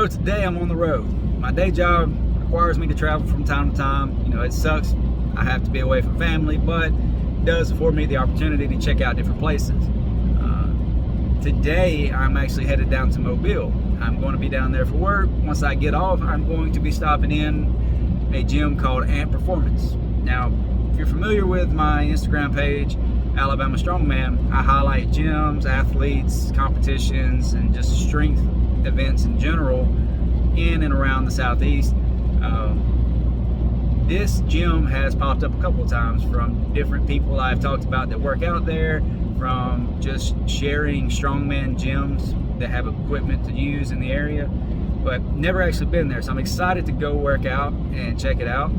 So today I'm on the road. My day job requires me to travel from time to time. You know, it sucks. I have to be away from family, but it does afford me the opportunity to check out different places. Today I'm actually headed down to Mobile. I'm going to be down there for work. Once I get off, I'm going to be stopping in a gym called Ant Performance. Now, if you're familiar with my Instagram page, Alabama Strongman, I highlight gyms, athletes, competitions, and just strength events in general in and around the Southeast. This gym has popped up a couple of times from different people I've talked about that work out there, from just sharing strongman gyms that have equipment to use in the area, but never actually been there. So I'm excited to go work out and check it out.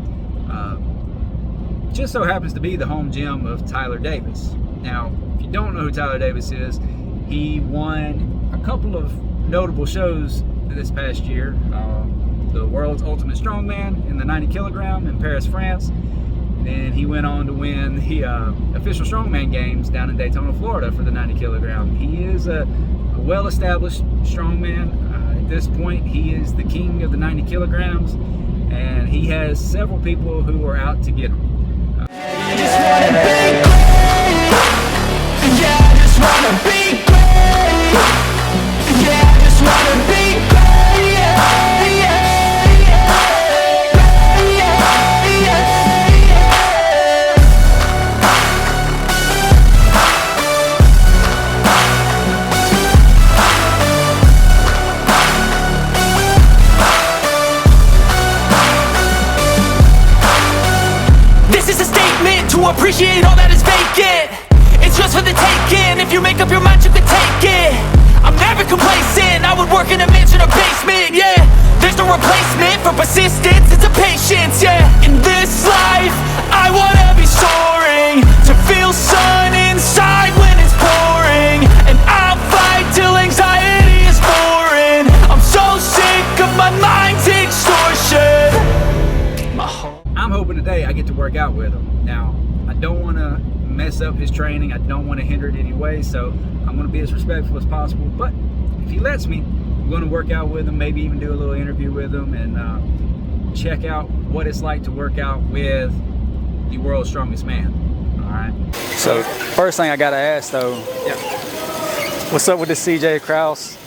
Just so happens to be the home gym of Tyler Davis. Now, if you don't know who Tyler Davis is, he won a couple of notable shows this past year. The World's Ultimate Strongman in the 90 kilogram in Paris, France. Then he went on to win the official Strongman games down in Daytona, Florida for the 90 kilogram. He is a well-established strongman. At this point, he is the king of the 90 kilograms, and he has several people who are out to get him. I just wanna be great. Yeah, I just wanna be great. Yeah, I just wanna be great. Yeah, yeah, yeah. This is a statement to appreciate all that is vacant. It's just for the taking. If you make up your mind, you can take it. I'm never complacent. I would work in a mansion or basement, yeah. There's no replacement for persistence, it's a patience, yeah. In this life, I wanna be soaring, to feel sun inside when it's pouring. And I'll fight till anxiety is foreign. I'm so sick of my mind's extortion. I'm hoping today I get to work out with him. Now, I don't want to mess up his training. I don't want to hinder it in any way, so I'm going to be as respectful as possible. But if he lets me, I'm going to work out with him, maybe even do a little interview with him, and check out what it's like to work out with the world's strongest man. All right. So first thing I got to ask though, Yeah. what's up with this CJ Krause?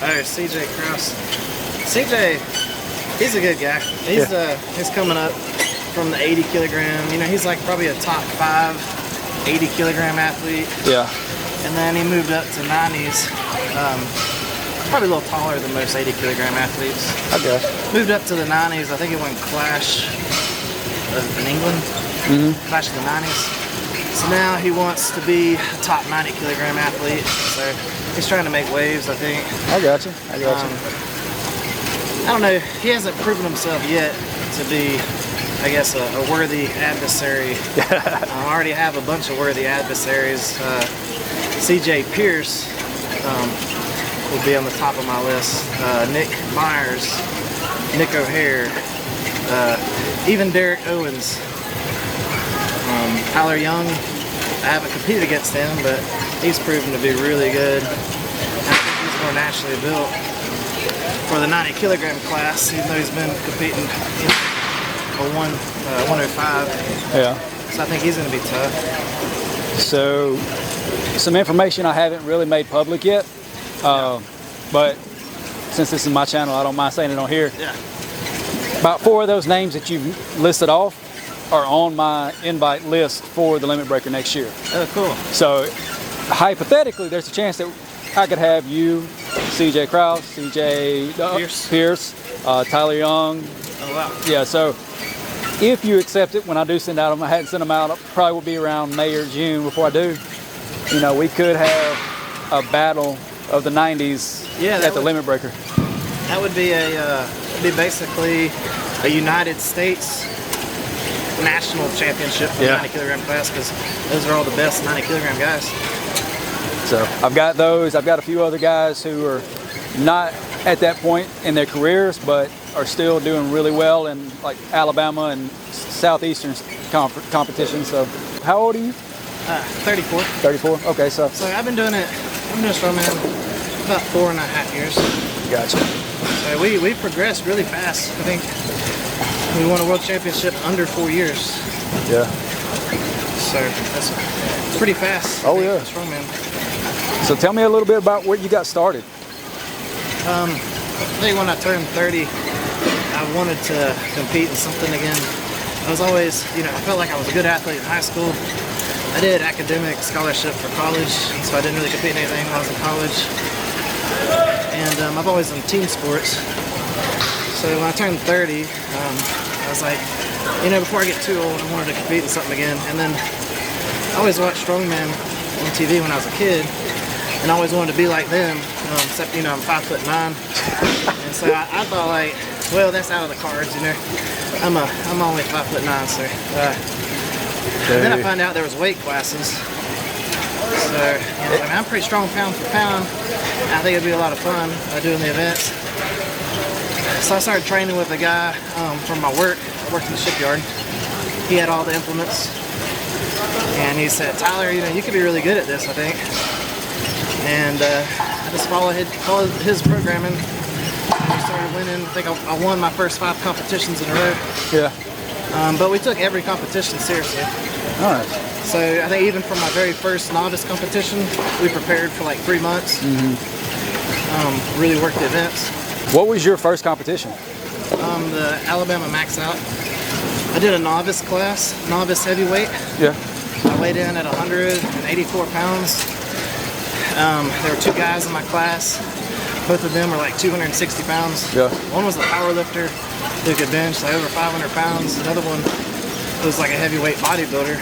Oh, CJ Krause. CJ, he's a good guy. He's coming up from the 80 kilogram. You know, he's like probably a top 5 80 kilogram athlete. Yeah. And then he moved up to 90s. Probably a little taller than most 80 kilogram athletes. Okay. Moved up to the 90s. I think it went Clash in England. Clash of the 90s. So now he wants to be a top 90 kilogram athlete. So he's trying to make waves, I think. I got you. I don't know. He hasn't proven himself yet to be, I guess, a worthy adversary. I already have a bunch of worthy adversaries. CJ Pierce will be on the top of my list. Nick Myers, Nick O'Hare, even Derek Owens. Tyler Young, I haven't competed against him, but he's proven to be really good. I think he's more naturally built for the 90 kilogram class, even though he's been competing in a 105. Yeah. So I think he's going to be tough. So some information I haven't really made public yet, but since this is my channel, I don't mind saying it on here. Yeah. About 4 of those names that you've listed off are on my invite list for the Limit Breaker next year. Oh, cool. So hypothetically, there's a chance that I could have you, CJ Krause, CJ Pierce, Tyler Young. Oh, wow. Yeah, so if you accept it, when I do send out them, I hadn't sent them out, probably will be around May or June before I do. You know, we could have a battle of the 90s at the Limit Breaker. That would be basically a United States national championship for the 90 kilogram class, because those are all the best 90 kilogram guys. So I've got those. I've got a few other guys who are not at that point in their careers, but are still doing really well in like Alabama and Southeastern competitions. So how old are you? 34. 34. Okay, so I've been doing strongman about 4.5 years. Gotcha. We progressed really fast. I think we won a world championship under 4 years. Yeah. So that's pretty fast. Oh yeah. Strongman. So tell me a little bit about where you got started. I think when I turned 30, I wanted to compete in something again. I was always, I felt like I was a good athlete in high school. I did academic scholarship for college, so I didn't really compete in anything when I was in college. And I've always done team sports. So when I turned 30, I was like, before I get too old, I wanted to compete in something again. And then I always watched Strongman on TV when I was a kid, and I always wanted to be like them, except, I'm 5'9". And so I thought, like, well, that's out of the cards, I'm only 5'9", so. And then I found out there was weight classes. So, I'm pretty strong pound for pound. I think it'd be a lot of fun doing the events. So I started training with a guy from my work. I worked in the shipyard. He had all the implements. And he said, Tyler, you could be really good at this, I think. And I just followed his programming. We started winning. I think I won my first 5 competitions in a row. Yeah. But we took every competition seriously. All right. So I think even from my very first novice competition, we prepared for like 3 months. Really worked the events. What was your first competition? The Alabama Max Out. I did a novice class, novice heavyweight. Yeah. I weighed in at 184 pounds. There were 2 guys in my class. Both of them were like 260 pounds. Yeah. One was a power lifter who could bench like over 500 pounds. Another one was like a heavyweight bodybuilder.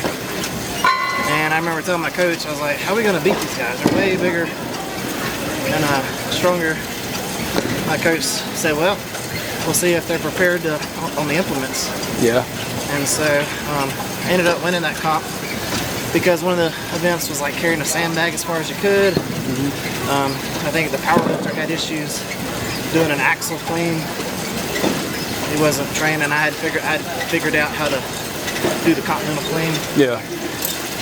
And I remember telling my coach, I was like, how are we going to beat these guys? They're way bigger and stronger. My coach said, well, we'll see if they're prepared on the implements. Yeah. And so I ended up winning that comp because one of the events was like carrying a sandbag as far as you could. I think the powerlifter had issues doing an axle clean. He wasn't trained, and I had figured out how to do the continental clean. Yeah.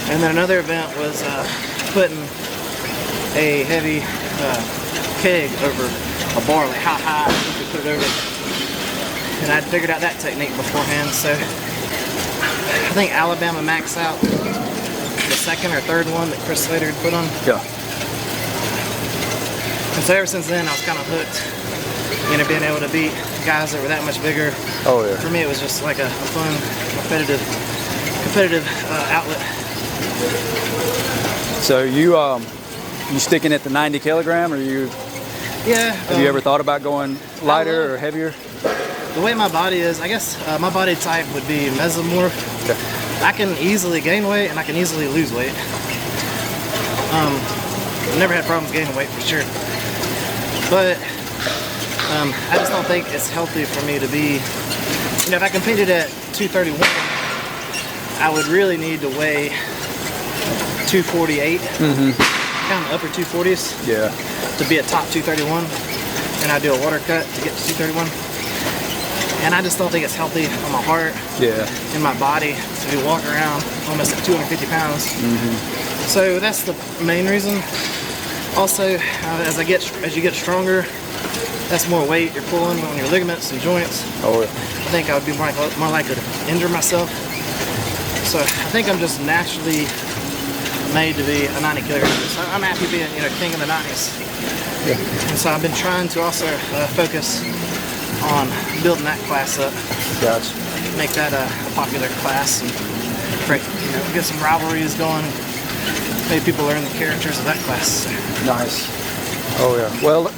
And then another event was putting a heavy keg over a bar, like how high you could put it over. And I'd figured out that technique beforehand. So I think Alabama Max Out, the second or third one that Chris Slater had put on. Yeah. And so ever since then, I was kind of hooked, being able to beat guys that were that much bigger. Oh yeah. For me, it was just like a fun, competitive outlet. So you sticking at the 90 kilogram, or you? Yeah. Have you ever thought about going lighter or heavier? The way my body is, I guess my body type would be mesomorph. Okay. I can easily gain weight and I can easily lose weight. I've never had problems gaining weight for sure. But I just don't think it's healthy for me to be, if I competed at 231, I would really need to weigh 248, kind of upper 240s, to be a top 231, and I do a water cut to get to 231. And I just don't think it's healthy on my heart and my body to be walking around almost at 250 pounds. So that's the main reason. Also, as you get stronger, that's more weight you're pulling on your ligaments and joints. Oh yeah. I think I would be more likely to injure myself. So I think I'm just naturally made to be a 90 kilogram. So I'm happy being, king of the 90s. Yeah. And so I've been trying to also focus on building that class up. Gotcha. Make that a popular class and get some rivalries going. Maybe people learn the characters of that class. Nice. Oh yeah. Well,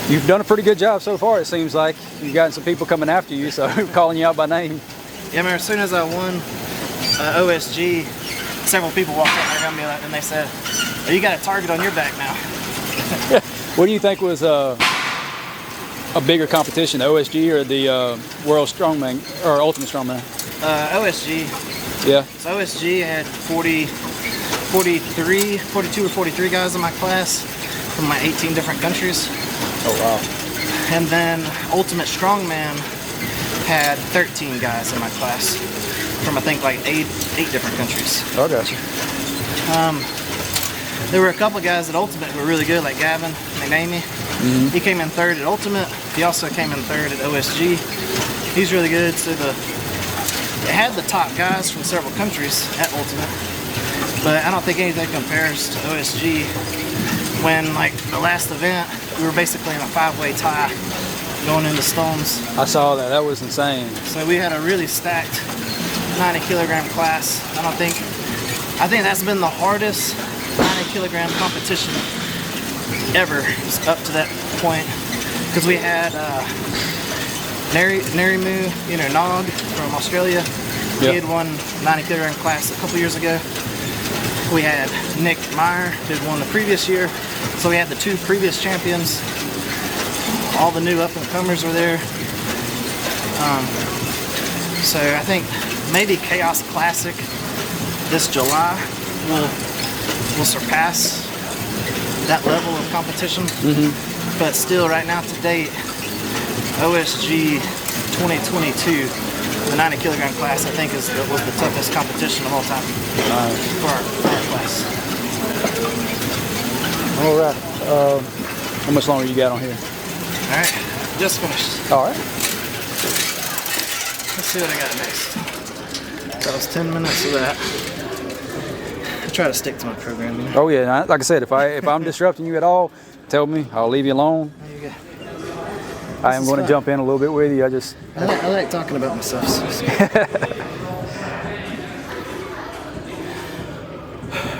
you've done a pretty good job so far. It seems like you've gotten some people coming after you, so calling you out by name. Yeah, I remember as soon as I won OSG, several people walked up around me and they said, oh, "You got a target on your back now." What do you think was a bigger competition, the OSG or the World Strongman or Ultimate Strongman? OSG. Yeah. So OSG had 42 or 43 guys in my class from my 18 different countries. Oh wow. And then Ultimate Strongman had 13 guys in my class from I think like eight different countries. Oh, gotcha. There were a couple of guys at Ultimate who were really good, like Gavin McNamee. He came in third at Ultimate. He also came in third at OSG. He's really good. So it had the top guys from several countries at Ultimate, but I don't think anything compares to OSG. When like the last event, we were basically in a 5-way tie going into Stones. I saw that. That was insane. So we had a really stacked 90 kilogram class. I think that's been the hardest 90 kilogram competition ever up to that point, because we had Narimu, Nog from Australia. He had won 90 kilogram class a couple years ago. We had Nick Meyer, who had won the previous year. So we had the 2 previous champions. All the new up-and-comers were there. So I think maybe Chaos Classic this July will surpass that level of competition. But still, right now to date, OSG 2022, the 90 kilogram class, I think was the toughest competition of all time for our class. All right. How much longer you got on here? All right, just finished. All right. Let's see what I got next. That was 10 minutes of that. I try to stick to my program. Oh yeah, like I said, if I'm disrupting you at all, tell me. I'll leave you alone. There you go. I am going to jump in a little bit with you. I like talking about myself.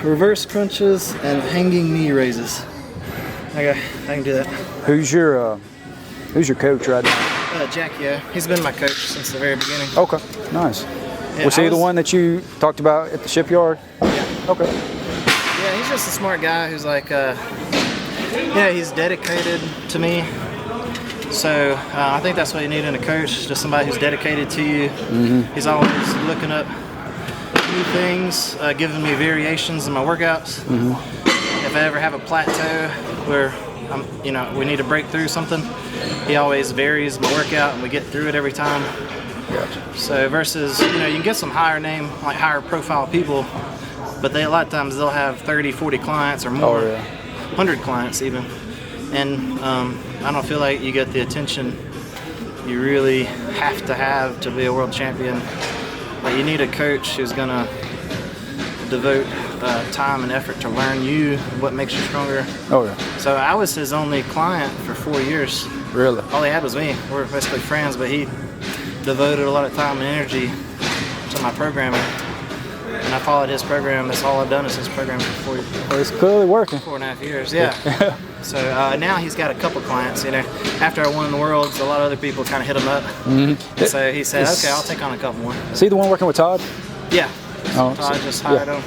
Reverse crunches and hanging knee raises. Okay, I can do that. Who's your coach right now? Jack, yeah. He's been my coach since the very beginning. Okay, nice. Yeah, was he the one that you talked about at the shipyard? Yeah. Okay. Yeah, he's just a smart guy who's like, he's dedicated to me. So I think that's what you need in a coach, just somebody who's dedicated to you. He's always looking up new things, giving me variations in my workouts. If I ever have a plateau where we need to break through something, he always varies my workout and we get through it every time. Gotcha. So versus, you can get some higher profile people, but a lot of times they'll have 30, 40 clients or more, 100 clients even. And I don't feel like you get the attention you really have to be a world champion. Like, you need a coach who's gonna devote time and effort to learn you, what makes you stronger. Oh yeah. So I was his only client for 4 years. Really? All he had was me. We're basically friends, but he devoted a lot of time and energy to my programming. And I followed his program. That's all I've done is his program for 4 years. Well, it's clearly working. 4.5 years, yeah. So now he's got a couple clients. After I won the Worlds, a lot of other people kind of hit him up. So he said, "Okay, I'll take on a couple more." Is he the one working with Todd? Yeah. Oh, Todd just hired him.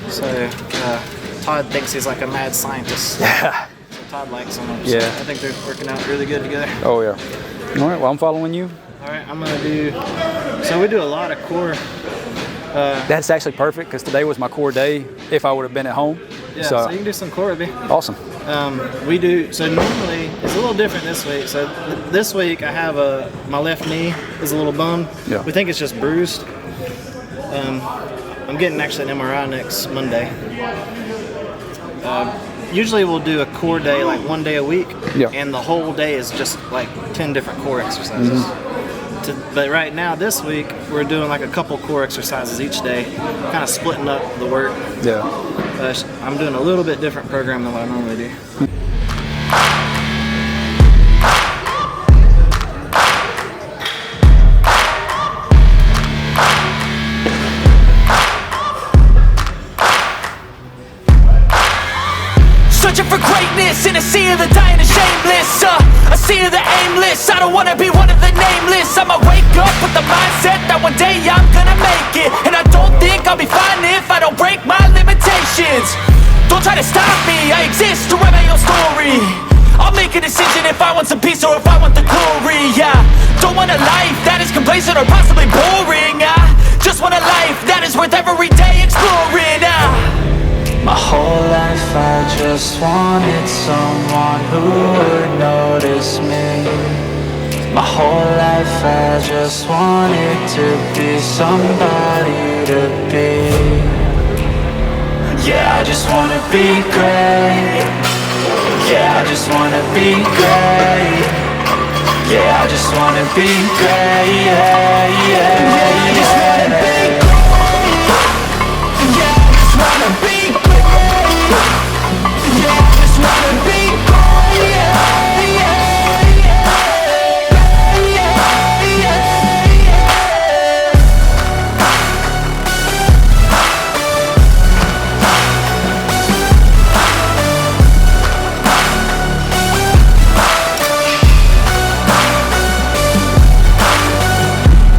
So Todd thinks he's like a mad scientist. Yeah. So Todd likes him. Yeah. I think they're working out really good together. Oh yeah. All right. Well, I'm following you. All right, I'm gonna do. So we do a lot of core. That's actually perfect because today was my core day. If I would have been at home. Yeah. So you can do some core with me. Awesome. We do. So normally it's a little different this week. So this week I have my left knee is a little bummed. Yeah. We think it's just bruised. I'm getting actually an MRI next Monday. Usually we'll do a core day like 1 day a week, and the whole day is just like 10 different core exercises. But right now, this week, we're doing like a couple core exercises each day, kind of splitting up the work. Yeah. I'm doing a little bit different program than what I normally do. Searching for greatness in a sea of the dying and shameless, a sea of the aimless. I don't wanna be one of the nameless. I'ma wake up with the mindset that one day I'm gonna make it, and I don't think I'll be fine if I don't break my limitations. Don't try to stop me, I exist to write my own story. I'll make a decision if I want some peace or if I want the glory. Yeah, don't want a life that is complacent or possibly boring. I just want a life that is worth every day exploring. My whole life I just wanted someone who would notice me. My whole life I just wanted to be somebody to be. Yeah, I just wanna be great. Yeah, I just wanna be great. Yeah, I just wanna be great. Yeah, yeah, I just wanna be great. Yeah, I just wanna be great. Yeah, I just wanna be great. Yeah, yeah, yeah, yeah, yeah, yeah.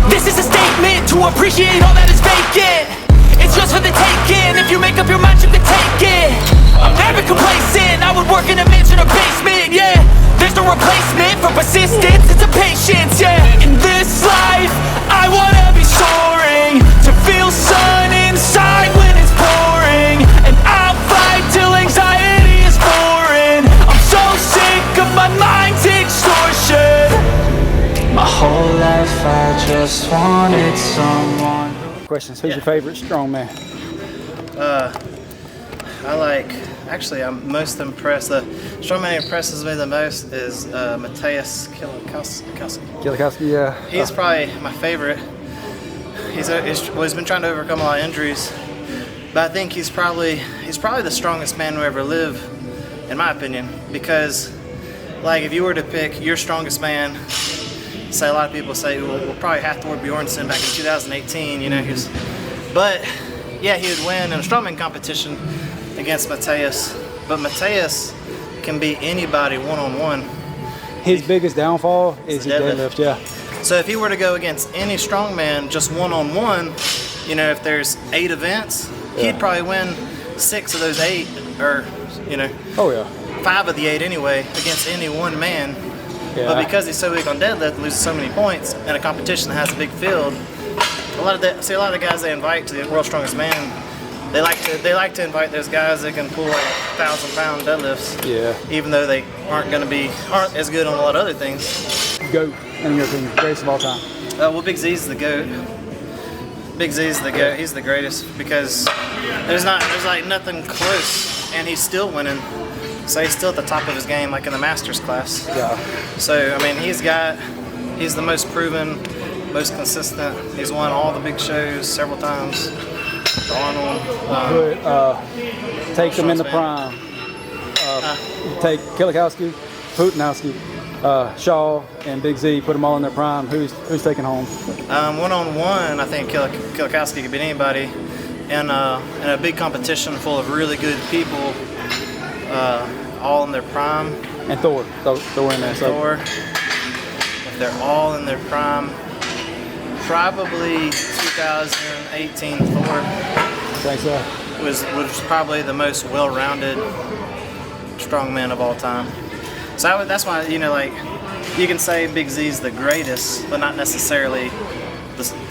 This is a statement to appreciate all that is vacant. It's just for the taking. If you make up your mind, you can take it. I'm never complacent. I would work in a mansion or basement, yeah. There's no replacement for persistence, it's a patience, yeah. In this life, I wanna be soaring, to feel sun inside when it's pouring. And I'll fight till anxiety is foreign. I'm so sick of my mind's extortion. My whole life I just wanted someone. Questions. Who's your favorite strongman? I'm most impressed. The strongman who impresses me the most is Matthias Killikowski. Killikowski, yeah. He's probably my favorite. He's been trying to overcome a lot of injuries, but I think he's probably the strongest man who ever lived, in my opinion. Because, like, if you were to pick your strongest man, say a lot of people say, well, we'll probably Hathor Bjornsson back in 2018. You know, but yeah, he would win in a strongman competition against Matthias. But Matthias can beat anybody one-on-one. His biggest downfall is his deadlift, yeah. So if he were to go against any strongman just one-on-one, you know, if there's 8 events, he'd probably win 6 of those 8, or, you know, Oh, yeah. 5 of the 8 anyway, against any one man. Yeah. But because he's so weak on deadlift and loses so many points in a competition that has a big field, a lot of the guys they invite to the World's Strongest Man, they like to invite those guys that can pull like 1,000-pound deadlifts. Yeah. Even though they aren't as good on a lot of other things. GOAT, in your opinion, greatest of all time. Well, Big Z's the GOAT. Big Z's the GOAT. He's the greatest because there's like nothing close, and he's still winning. So he's still at the top of his game, like in the Masters class. Yeah. So I mean, he's the most proven, most consistent. He's won all the big shows several times. Arnold. Take them in the prime. Take Killikowski, Putinowski, Shaw, and Big Z. Put them all in their prime. Who's taking home? One-on-one, I think Killikowski could beat anybody. In a big competition full of really good people, all in their prime. And Thor in there. So. Thor. If they're all in their prime, probably 2018 Thor. Thanks, was probably the most well-rounded strongman of all time. So that's why, you know, like, you can say Big Z's the greatest, but not necessarily.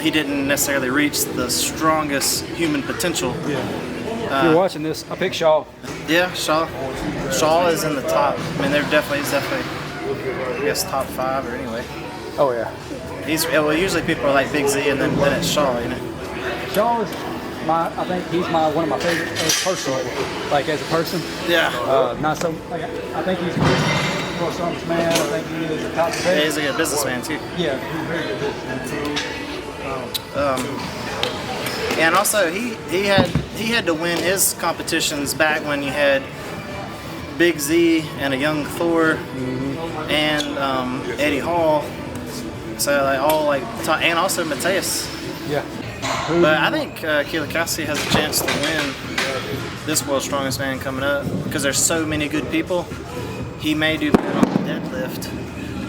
He didn't necessarily reach the strongest human potential. Yeah. If you're watching this, I picked Shaw. Yeah, Shaw. Shaw is in the top. I mean, he's definitely, I guess, top 5 or anyway. Oh yeah. Usually people are like Big Z and then it's Shaw, you know. Shaw is I think he's one of my favorite personal, like as a person. Yeah. Not so. Like, I think he's a good world's strongest man. I think he is a top. Yeah, he's a good businessman too. Yeah, he's a very good businessman. And also he had to win his competitions back when you had Big Z and a young Thor and Eddie Hall. So and also Matthias. Yeah. But I think Killikowski has a chance to win this World's Strongest Man coming up because there's so many good people. He may do bad on the deadlift,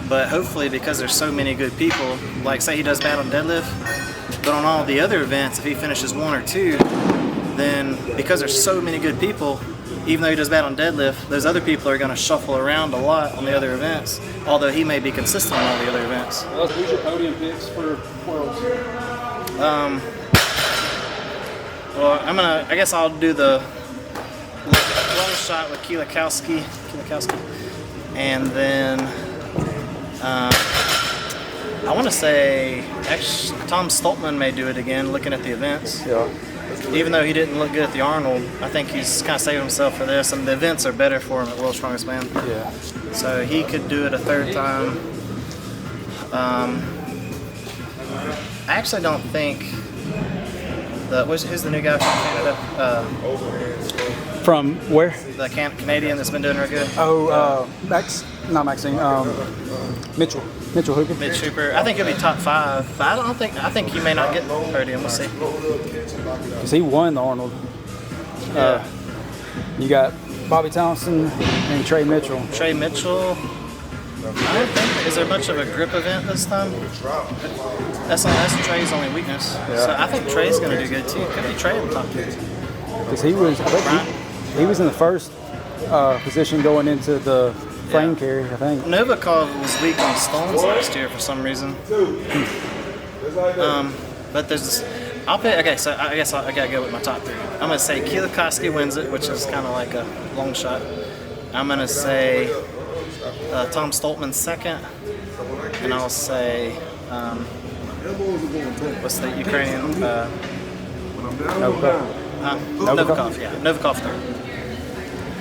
but hopefully because there's so many good people, like say he does bad on deadlift, but on all the other events, if he finishes 1 or 2, then because there's so many good people, even though he does bad on deadlift, those other people are going to shuffle around a lot on the other events, although he may be consistent on all the ottle events. Who's your podium picks for Worlds? Well, I guess I'll do the long shot with Killikowski, I want to say actually, Tom Stoltman may do it again, looking at the events. Yeah. Even though he didn't look good at the Arnold, I think he's kind of saved himself for this, and the events are better for him at World's Strongest Man. Yeah. So he could do it a third time. I actually don't think who's the new guy from Canada? From where? The Canadian that's been doing real good. Not Maxine. Mitchell Hooper. Mitch Hooper. I think he'll be top 5. But I think he may not get the podium. We'll see. Because he won the Arnold. You got Bobby Thompson and Trey Mitchell. Trey Mitchell. I don't think, is there much of a grip event this time? That's Trey's only weakness. Yeah. So I think Trey's going to do good too. Could be Trey in the top 2. Because he was in the first position going into the frame carry, I think. Novikov was weak on stones last year for some reason. But there's this. I'll pick. Okay, so I guess I gotta go with my top 3. I'm gonna say Kielikowski wins it, which is kind of like a long shot. I'm gonna say Tom Stoltman second, and I'll say what's the Ukrainian? Novikov. Yeah, Novikov third.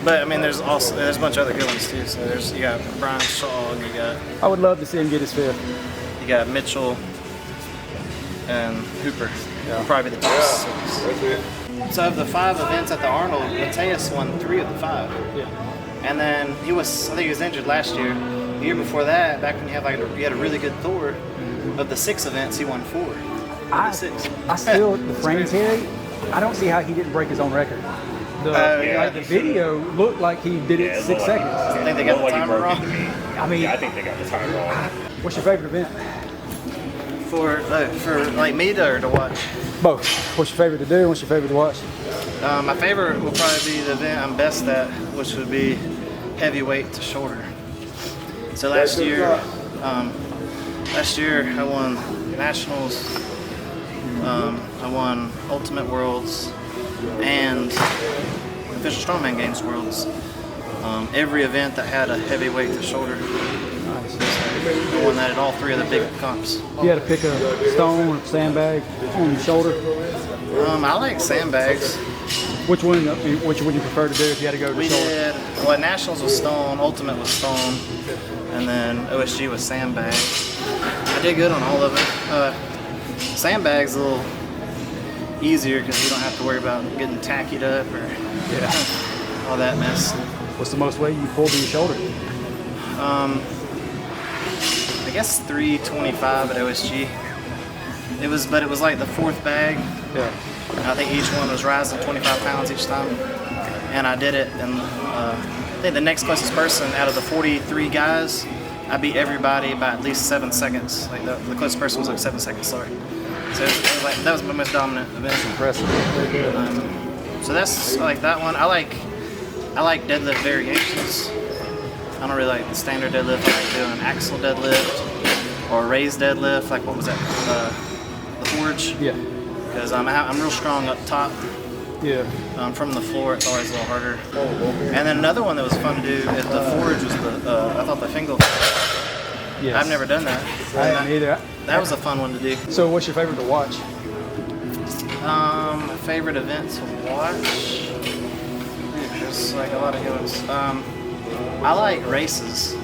But I mean, there's a bunch of other good ones too. So you got Brian Shaw, and you got. I would love to see him get his 5th. You got Mitchell and Hooper. Yeah. Probably the top 6. So of the 5 events at the Arnold, Mateus won 3 of the 5. Yeah. And then I think he was injured last year. The year before that, back when you had a really good Thor, of the 6 events, he won 4. I still the frame carry. I don't see how he didn't break his own record. The video looked like he did it 6 seconds. I think they got the timer wrong. I mean, I think they got the time wrong. What's your favorite event? For like me to watch. Both. What's your favorite to do? What's your favorite to watch? My favorite will probably be the event I'm best at, which would be heavyweight to shoulder. So last year I won nationals. I won Ultimate Worlds and Official Strongman Games Worlds. Every event that had a heavyweight to shoulder. I won that at all 3 of the big comps. You had to pick a stone or sandbag on your shoulder. I like sandbags. Which one would you prefer to do if you had to go to We shoulder? did, nationals was stone, ultimate was stone, and then OSG was sandbag. I did good on all of it. Sandbags a little easier because you don't have to worry about getting tackied up or all that mess. What's the most weight you pulled to your shoulder? I guess 325 at OSG. It was like the 4th bag. Yeah. I think each one was rising 25 pounds each time. And I did it, and I think the next closest person out of the 43 guys, I beat everybody by at least 7 seconds. Like the closest person was like 7 seconds slower. So it was like, that was my most dominant event. That's impressive. So that's like that one. I like deadlift variations. I don't really like the standard deadlift. I like doing axle deadlift or raised deadlift. Like what was that? The Forge. Yeah. Because I'm real strong up top. Yeah. From the floor, it's always a little harder. And then another one that was fun to do at the Forge was I thought the Fingal. Yes. I've never done that. I haven't either. That was a fun one to do. So what's your favorite to watch? My favorite event to watch? There's like a lot of good ones. I like races.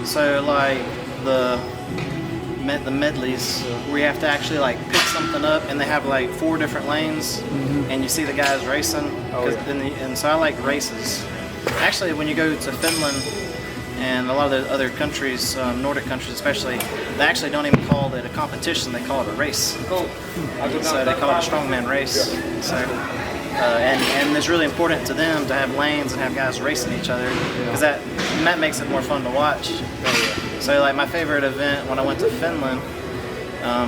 So like the medleys where you have to actually like pick something up and they have like 4 different lanes and you see the guys racing. And so I like races. Actually, when you go to Finland and a lot of the other countries, Nordic countries especially, they actually don't even call it a competition, they call it a race. So they call it a strongman race. So, and it's really important to them to have lanes and have guys racing each other because that makes it more fun to watch. So like my favorite event when I went to Finland,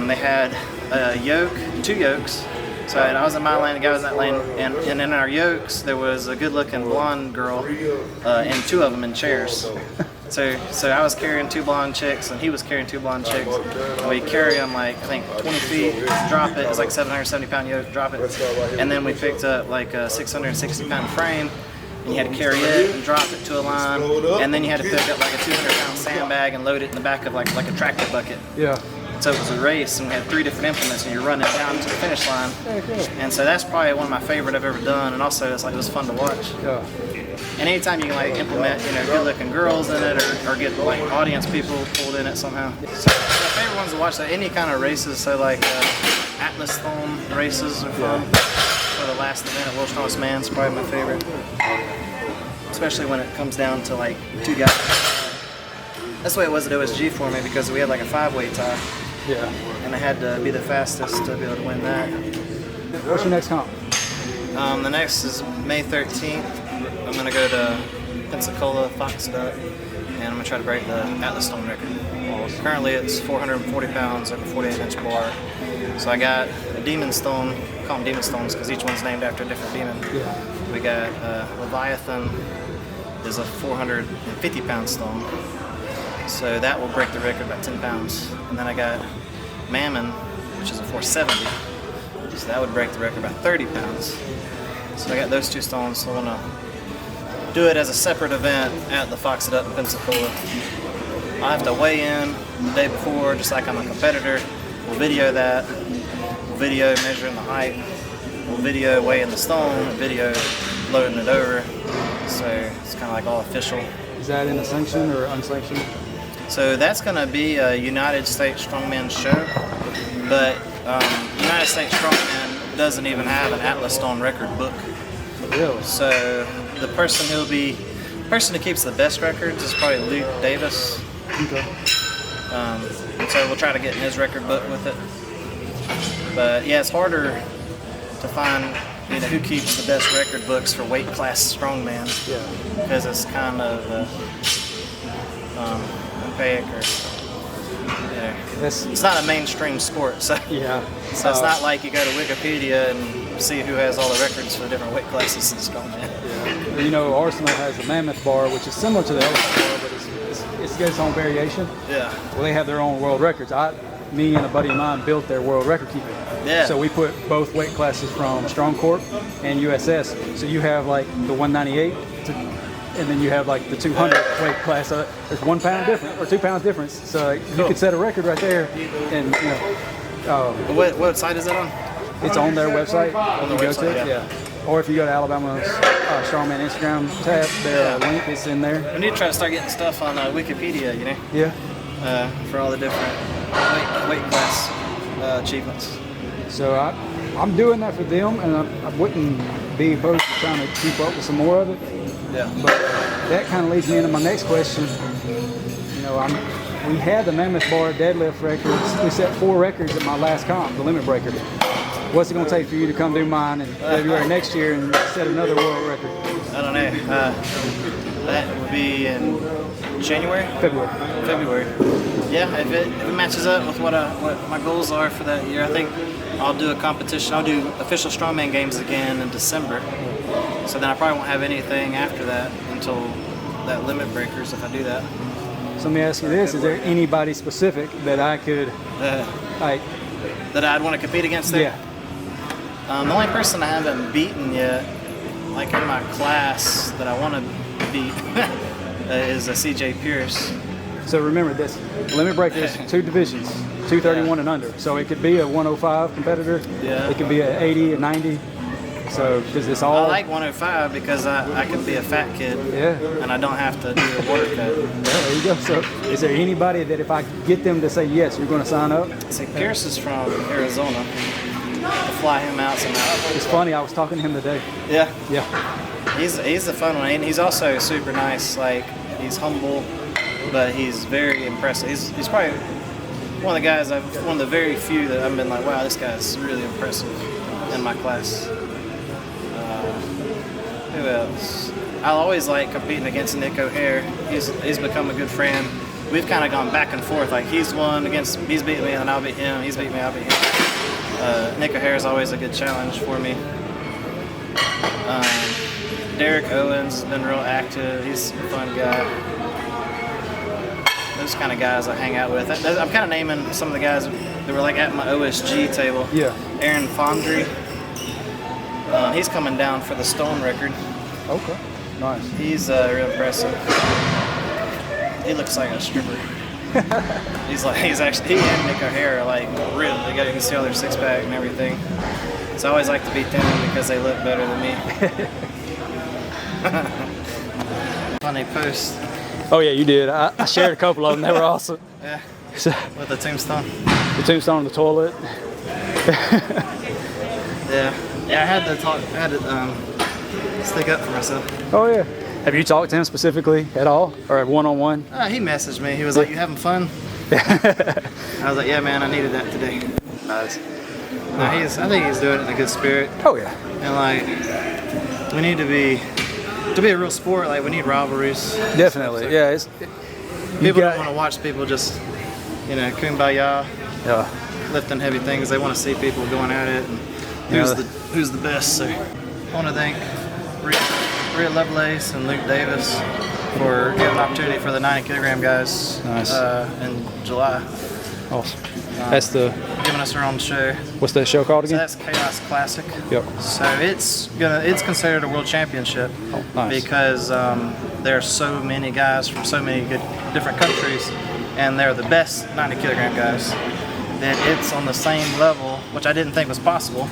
they had a yoke, 2 yokes. So I was in my lane, the guy was in that lane, and in our yokes there was a good-looking blonde girl and 2 of them in chairs. So I was carrying 2 blonde chicks and he was carrying 2 blonde chicks. We carry them like I think 20 feet, drop it. It's like 770-pound yoke, drop it, and then we picked up like a 660-pound frame. and you had to carry it and drop it to a line, and then you had to pick up like a 200-pound sandbag and load it in the back of like a tractor bucket. Yeah. So it was a race, and we had 3 different implements, and you're running down to the finish line. And so that's probably one of my favorite I've ever done, and also it was fun to watch. Yeah. And anytime you can like implement, good-looking girls in it, or get like audience people pulled in it somehow. So my favorite ones to watch are any kind of races. So like Atlas Foam races are fun. For the last event at World's Strongest Man's probably my favorite, especially when it comes down to like 2 guys. That's the way it was at OSG for me because we had like a 5-way tie. Yeah. And I had to be the fastest to be able to win that. What's your next comp? The next is May 13th. I'm gonna go to Pensacola, Fox Duck, and I'm gonna try to break the Atlas Stone record. Awesome. Currently it's 440 pounds over 48-inch bar. So I got a demon stone, call them demon stones because each one's named after a different demon. Yeah. We got Leviathan is a 450-pound stone. So that will break the record by 10 pounds. And then I got Mammon, which is a 470. So that would break the record by 30 pounds. So I got those 2 stones, so I want to do it as a separate event at the Fox It Up in Pensacola. I'll have to weigh in the day before, just like I'm a competitor. We'll video that. We'll video measuring the height. We'll video weighing the stone, video loading it over. So it's kind of like all official. Is that in a sanction or unsanctioned? So that's going to be a United States Strongman show, but United States Strongman doesn't even have an Atlas Stone record book. Really? So the person who keeps the best records is probably Luke Davis. Okay. So we'll try to get in his record book with it. But yeah, it's harder to find who keeps the best record books for weight class strongman. Yeah. Because it's kind of opaque or it's not a mainstream sport. So yeah. So it's not like you go to Wikipedia and see who has all the records for different weight classes in strongman. Yeah. Arsenal has the Mammoth bar, which is similar to the Elephant bar, but it's got its own variation. Yeah. Well, they have their own world records. Me and a buddy of mine built their world record keeping. Yeah. So we put both weight classes from Strong Corp and USS. So you have like the 198, and then you have like the 200 weight class. So there's 1 pound difference or 2 pounds difference. So you could set a record right there. And what site is that on? It's on their website. On the website, yeah. Or if you go to Alabama's Strongman Instagram tab, their link is in there. We need to try to start getting stuff on Wikipedia, Yeah. For all the different weight class achievements. So I'm doing that for them, and I wouldn't be opposed to trying to keep up with some more of it. Yeah. But that kind of leads me into my next question. We had the Mammoth Bar deadlift records. We set 4 records at my last comp, the limit breaker. What's it going to take for you to come do mine in February next year and set another world record? I don't know. That would be in January? February. Yeah, if it matches up with what my goals are for that year, I think I'll do a competition. I'll do official Strongman games again in December. So then I probably won't have anything after that until that limit breakers if I do that. So let me ask you this: is there anybody specific that I could that I'd want to compete against there? Yeah. The only person I haven't beaten yet, like in my class that I want to beat, is CJ Pierce. So remember this: limit breakers, 2 divisions, 231 and under. So it could be a 105 competitor. Yeah. It could be a 80, a 90. So because it's all. I like 105 because I can be a fat kid. Yeah. And I don't have to do a workout. Yeah, there you go. So is there anybody that if I get them to say yes, you're going to sign up? See, Pierce is from Arizona. I'll fly him out somehow. It's funny. I was talking to him today. Yeah. Yeah. He's a fun one. And he's also super nice. Like he's humble, but he's very impressive. He's probably one of the guys. One of the very few that I've been like, wow, this guy's really impressive in my class. Who else? I always like competing against Nick O'Hare. He's become a good friend. We've kind of gone back and forth. Like he's beat me and I'll beat him. He's beat me, I'll beat him. Nick O'Hare is always a good challenge for me. Derek Owens has been real active. He's a fun guy. Those kind of guys I hang out with. I'm kind of naming some of the guys that were like at my OSG table. Yeah. Aaron Fondry. He's coming down for the stone record. Okay. Nice. He's real impressive. He looks like a stripper. He and Nick O'Hare are like really, you can see all their six pack and everything. So I always like to beat them because they look better than me. Funny post. Oh yeah, you did. I shared a couple of them. They were awesome. Yeah. So, With the tombstone. the tombstone on the toilet. Yeah. Yeah, I had to stick up for myself. Oh yeah. Have you talked to him specifically at all, or one-on-one? He messaged me. He was like, "You having fun?" I was like, "Yeah, man, I needed that today." Nice. No, I think he's doing it in a good spirit. Oh yeah. And like, we need to be a real sport. Like, we need rivalries. Definitely. Yeah. People don't want to watch people just, kumbaya, lifting heavy things. They want to see people going at it. And who's the best? So, I want to thank Rhea Lovelace and Luke Davis for giving an opportunity for the 90 kilogram guys. Nice. In July. Awesome. That's giving us our own show. What's that show called So again? that's Chaos Classic. Yep. So it's considered a world championship. Oh, nice. Because there are so many guys from so many good different countries, and they're the best 90 kilogram guys. That it's on the same level, which I didn't think was possible,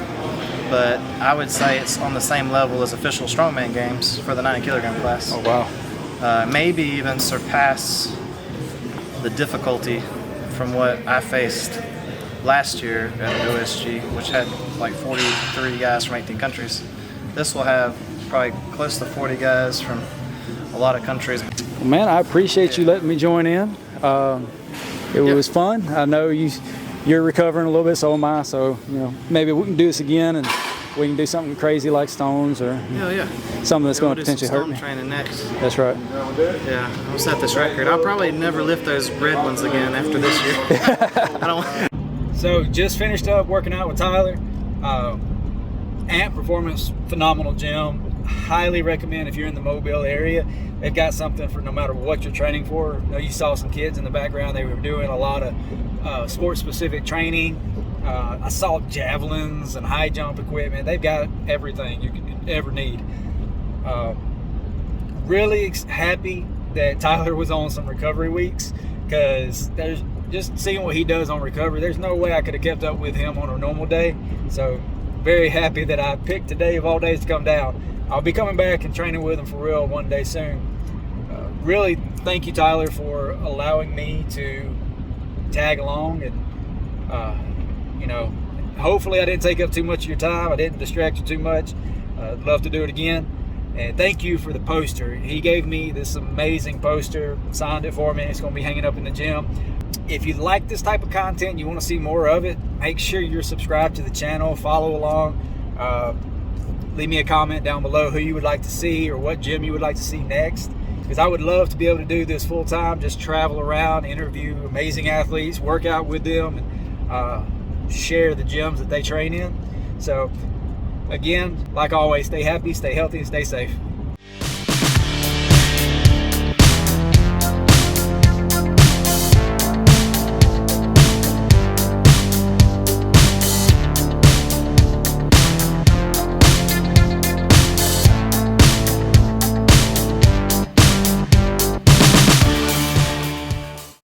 but I would say it's on the same level as official Strongman games for the 90 kilogram class. Oh wow. Maybe even surpass the difficulty from what I faced last year at OSG, which had like 43 guys from 18 countries. This will have probably close to 40 guys from a lot of countries. Well, man, I appreciate you letting me join in. It was fun. I know you're recovering a little bit, so am I. So maybe we can do this again, and we can do something crazy like stones or something that's going to potentially hurt me. Training next. That's right. Yeah, I'm gonna set this record. I'll probably never lift those red ones again after this year. I don't. So just finished up working out with Tyler. Ant Performance, phenomenal gym. Highly recommend if you're in the Mobile area. They've got something for no matter what you're training for. I know you saw some kids in the background. They were doing a lot of sport-specific training. I saw javelins and high jump equipment. They've got everything you could ever need. Really happy that Tyler was on some recovery weeks, because there's just seeing what he does on recovery. There's no way I could have kept up with him on a normal day. So very happy that I picked today of all days to come down. I'll be coming back and training with him for real one day soon. Really thank you, Tyler, for allowing me to tag along, and hopefully I didn't take up too much of your time. I didn't distract you too much. I'd love to do it again. And thank you for the poster. He gave me this amazing poster, signed it for me. It's going to be hanging up in the gym. If you like this type of content, you want to see more of it, make sure you're subscribed to the channel, follow along. Leave me a comment down below who you would like to see or what gym you would like to see next, because I would love to be able to do this full time, just travel around, interview amazing athletes, work out with them, and share the gyms that they train in. So again, like always, stay happy, stay healthy, and stay safe.